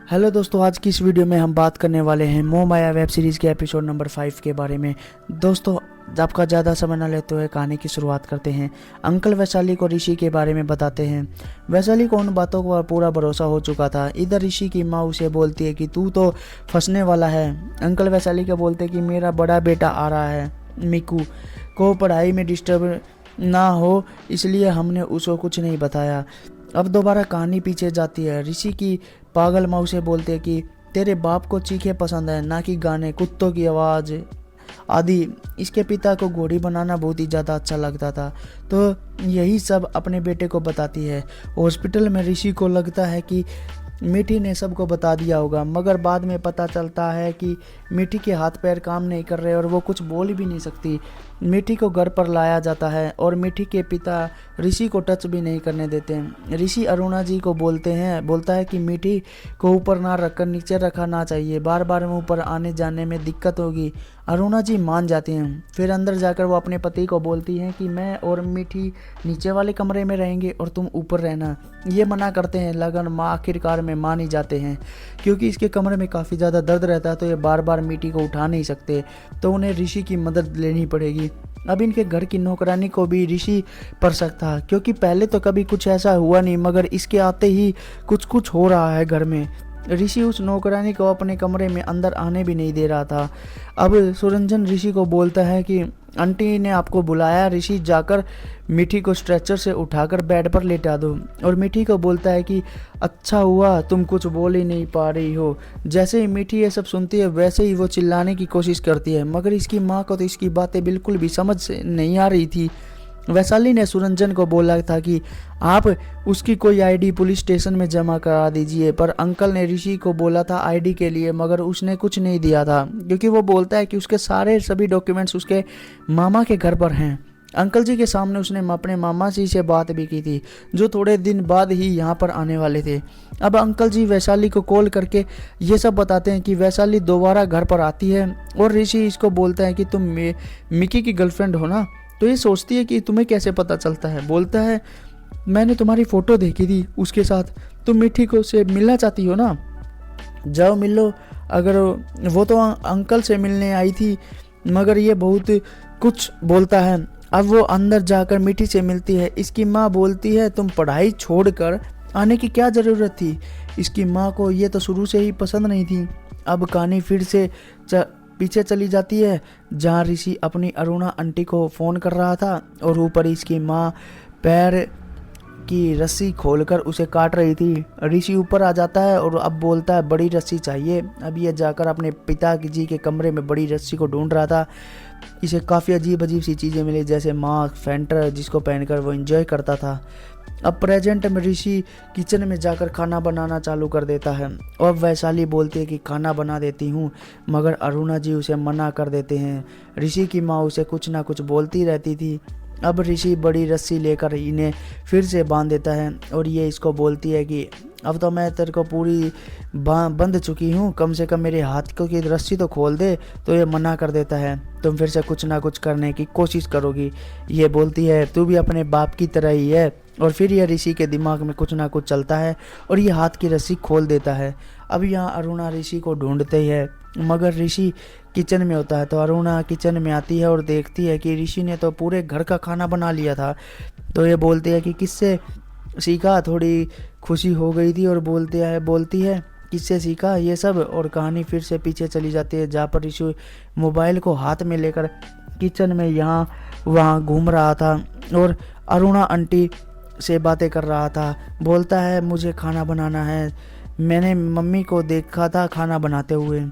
Hello दोस्तों, आज की इस वीडियो में हम बात करने वाले हैं मोह माया वेब सीरीज़ के एपिसोड नंबर 5 के बारे में। दोस्तों, आपका ज़्यादा समय न लेते हुए कहानी की शुरुआत करते हैं। अंकल वैशाली को ऋषि के बारे में बताते हैं। वैशाली को उन बातों का पूरा भरोसा हो चुका था। इधर ऋषि की माँ उसे बोलती है कि तू तो फंसने वाला है। अंकल वैशाली को बोलते हैं कि मेरा बड़ा बेटा आ रहा है, मिकू को पढ़ाई में डिस्टर्ब ना हो, इसलिए हमने उसको कुछ नहीं बताया। अब दोबारा कहानी पीछे जाती है। ऋषि की पागल माँ उसे बोलते हैं कि तेरे बाप को चीखें पसंद है, ना कि गाने, कुत्तों की आवाज़ आदि। इसके पिता को घोड़ी बनाना बहुत ही ज़्यादा अच्छा लगता था, तो यही सब अपने बेटे को बताती है। हॉस्पिटल में ऋषि को लगता है कि मीठी ने सबको बता दिया होगा, मगर बाद में पता चलता है कि मीठी के हाथ पैर काम नहीं कर रहे और वो कुछ बोल भी नहीं सकती। मीठी को घर पर लाया जाता है और मीठी के पिता ऋषि को टच भी नहीं करने देते हैं। ऋषि अरुणा जी को बोलता है कि मीठी को ऊपर ना रखकर नीचे रखा ना चाहिए, बार बार में ऊपर आने जाने में दिक्कत होगी। अरुणा जी मान जाती हैं। फिर अंदर जाकर वो अपने पति को बोलती हैं कि मैं और मीठी नीचे वाले कमरे में रहेंगे और तुम ऊपर रहना। ये मना करते हैं, लगन माँ आखिरकार में मान ही जाते हैं, क्योंकि इसके कमरे में काफ़ी ज़्यादा दर्द रहता है, तो ये बार बार मीठी को उठा नहीं सकते, तो उन्हें ऋषि की मदद लेनी पड़ेगी। अब इनके घर की नौकरानी को भी ऋषि पर शक था, क्योंकि पहले तो कभी कुछ ऐसा हुआ नहीं, मगर इसके आते ही कुछ कुछ हो रहा है घर में। ऋषि उस नौकरानी को अपने कमरे में अंदर आने भी नहीं दे रहा था। अब सुरंजन ऋषि को बोलता है कि आंटी ने आपको बुलाया। ऋषि जाकर मीठी को स्ट्रेचर से उठाकर बेड पर लेटा दो, और मीठी को बोलता है कि अच्छा हुआ तुम कुछ बोल ही नहीं पा रही हो। जैसे ही मीठी ये सब सुनती है वैसे ही वो चिल्लाने की कोशिश करती है, मगर इसकी माँ को तो इसकी बातें बिल्कुल भी समझ से नहीं आ रही थी। वैशाली ने सुरंजन को बोला था कि आप उसकी कोई आईडी पुलिस स्टेशन में जमा करा दीजिए, पर अंकल ने ऋषि को बोला था आईडी के लिए, मगर उसने कुछ नहीं दिया था, क्योंकि वो बोलता है कि उसके सभी डॉक्यूमेंट्स उसके मामा के घर पर हैं। अंकल जी के सामने उसने अपने मामा जी से बात भी की थी, जो थोड़े दिन बाद ही यहाँ पर आने वाले थे। अब अंकल जी वैशाली को कॉल करके ये सब बताते हैं कि वैशाली दोबारा घर पर आती है, और ऋषि इसको बोलता है कि तुम मिकी की गर्लफ्रेंड हो ना। तो ये सोचती है कि तुम्हें कैसे पता चलता है। बोलता है मैंने तुम्हारी फ़ोटो देखी थी उसके साथ, तुम मिठी को से मिलना चाहती हो ना, जाओ मिल लो। अगर वो तो अंकल से मिलने आई थी, मगर ये बहुत कुछ बोलता है। अब वो अंदर जाकर मिठी से मिलती है। इसकी माँ बोलती है तुम पढ़ाई छोड़कर आने की क्या ज़रूरत थी। इसकी माँ को ये तो शुरू से ही पसंद नहीं थी। अब कहानी फिर से पीछे चली जाती है, जहाँ ऋषि अपनी अरुणा आंटी को फ़ोन कर रहा था, और ऊपर इसकी माँ पैर की रस्सी खोलकर उसे काट रही थी। ऋषि ऊपर आ जाता है और अब बोलता है बड़ी रस्सी चाहिए। अब ये जाकर अपने पिता जी के कमरे में बड़ी रस्सी को ढूंढ रहा था। इसे काफ़ी अजीब सी चीज़ें मिली, जैसे मास्क, फेंटर, जिसको पहनकर वो एंजॉय करता था। अब प्रेजेंट में ऋषि किचन में जाकर खाना बनाना चालू कर देता है, और वैशाली बोलती है कि खाना बना देती हूँ, मगर अरुणा जी उसे मना कर देते हैं। ऋषि की माँ उसे कुछ ना कुछ बोलती रहती थी। अब ऋषि बड़ी रस्सी लेकर इन्हें फिर से बांध देता है, और ये इसको बोलती है कि अब तो मैं तेरे को पूरी बंध चुकी हूँ, कम से कम मेरे हाथ को की रस्सी तो खोल दे। तो ये मना कर देता है, तुम फिर से कुछ ना कुछ करने की कोशिश करोगी। ये बोलती है तू भी अपने बाप की तरह ही है। और फिर यह ऋषि के दिमाग में कुछ ना कुछ चलता है, और ये हाथ की रस्सी खोल देता है। अब यहाँ अरुणा ऋषि को ढूंढते ही है, मगर ऋषि किचन में होता है। तो अरुणा किचन में आती है और देखती है कि ऋषि ने तो पूरे घर का खाना बना लिया था। तो ये बोलती है कि किससे सीखा। थोड़ी खुशी हो गई थी और बोलती है किससे सीखा ये सब। और कहानी फिर से पीछे चली जाती है, जहाँ पर ऋषि मोबाइल को हाथ में लेकर किचन में यहाँ वहाँ घूम रहा था, और अरुणा आंटी से बातें कर रहा था। बोलता है मुझे खाना बनाना है, मैंने मम्मी को देखा था खाना बनाते हुए।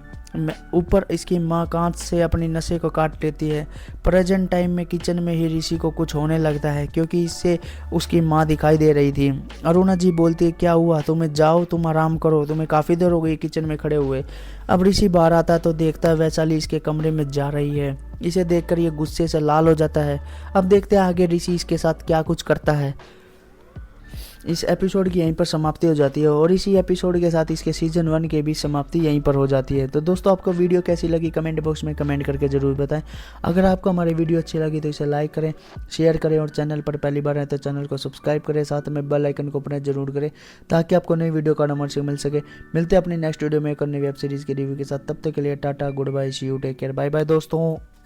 ऊपर इसकी माँ कांच से अपनी नसें को काट लेती है। प्रेजेंट टाइम में किचन में ही ऋषि को कुछ होने लगता है, क्योंकि इससे उसकी माँ दिखाई दे रही थी। अरुणा जी बोलती है क्या हुआ, तुम्हें जाओ तुम आराम करो, तुम्हें काफ़ी देर हो गई किचन में खड़े हुए। अब ऋषि बाहर आता है तो देखता है वैशाली इसके कमरे में जा रही है। इसे देखकर ये गुस्से से लाल हो जाता है। अब देखते हैं आगे ऋषि इसके साथ क्या कुछ करता है। इस एपिसोड की यहीं पर समाप्ति हो जाती है और इसी एपिसोड के साथ इसके सीजन 1 के भी समाप्ति यहीं पर हो जाती है। तो दोस्तों आपको वीडियो कैसी लगी कमेंट बॉक्स में कमेंट करके ज़रूर बताएं। अगर आपको हमारी वीडियो अच्छी लगी तो इसे लाइक करें, शेयर करें और चैनल पर पहली बार आए तो चैनल को सब्सक्राइब करें, साथ में बेल आइकन को प्रेस जरूर करें ताकि आपको नई वीडियो का नोटिफिकेशन मिल सके। मिलते हैं अपनी नेक्स्ट वीडियो में एक और नई वेब सीरीज़ की रिव्यू के साथ। तब तक के लिए tata, goodbye, see you, take care, bye bye दोस्तों।